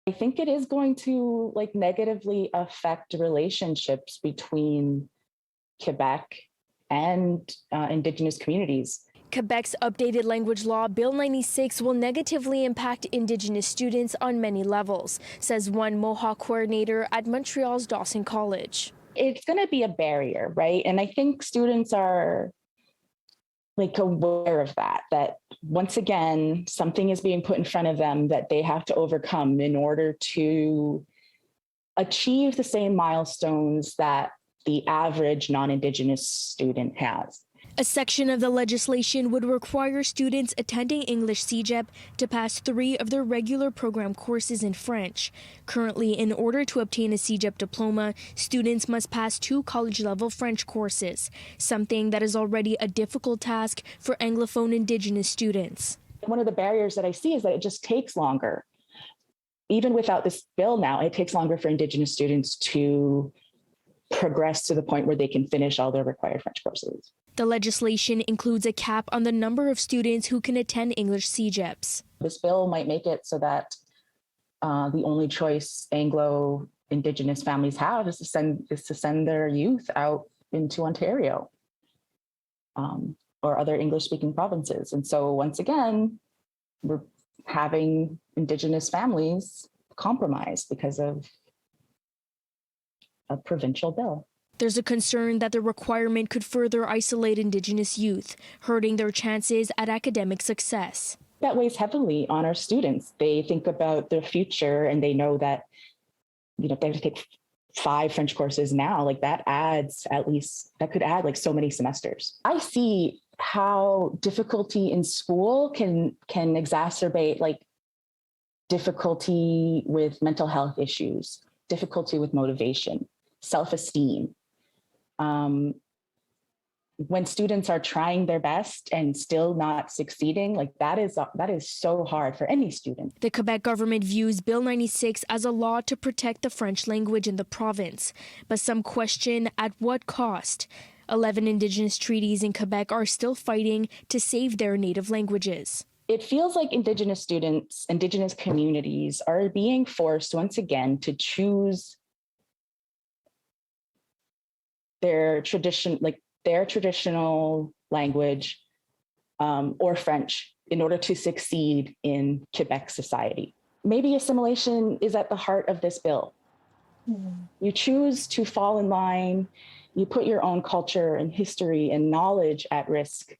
I think it is going to negatively affect relationships between Quebec and Indigenous communities. Quebec's updated language law, Bill 96, will negatively impact Indigenous students on many levels, says one Mohawk coordinator at Montreal's Dawson College. It's going to be a barrier, right? And I think students are aware of that once again, something is being put in front of them that they have to overcome in order to achieve the same milestones that the average non-Indigenous student has. A section of the legislation would require students attending English CEGEP to pass 3 of their regular program courses in French. Currently, in order to obtain a CEGEP diploma, students must pass 2 college-level French courses, something that is already a difficult task for Anglophone Indigenous students. One of the barriers that I see is that it just takes longer. Even without this bill now, it takes longer for Indigenous students to progress to the point where they can finish all their required French courses. The legislation includes a cap on the number of students who can attend English CEGEPs. This bill might make it so that the only choice Anglo-Indigenous families have is to send their youth out into Ontario or other English-speaking provinces. And so once again, we're having Indigenous families compromised because of a provincial bill. There's a concern that the requirement could further isolate Indigenous youth, hurting their chances at academic success. That weighs heavily on our students. They think about their future and they know that, they have to take 5 French courses now, that could add so many semesters. I see how difficulty in school can exacerbate difficulty with mental health issues, difficulty with motivation, self-esteem. When students are trying their best and still not succeeding, that is so hard for any student. The Quebec government views Bill 96 as a law to protect the French language in the province, but some question at what cost. 11 Indigenous treaties in Quebec are still fighting to save their native languages. It feels like Indigenous students, Indigenous communities are being forced once again to choose their traditional language or French in order to succeed in Quebec society. Maybe assimilation is at the heart of this bill. You choose to fall in line, you put your own culture and history and knowledge at risk.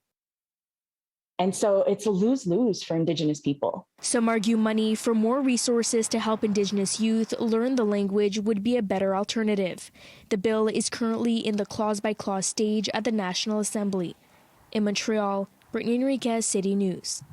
And so it's a lose-lose for Indigenous people. Some argue money for more resources to help Indigenous youth learn the language would be a better alternative. The bill is currently in the clause-by-clause stage at the National Assembly. In Montreal, Brittany Henriques, City News.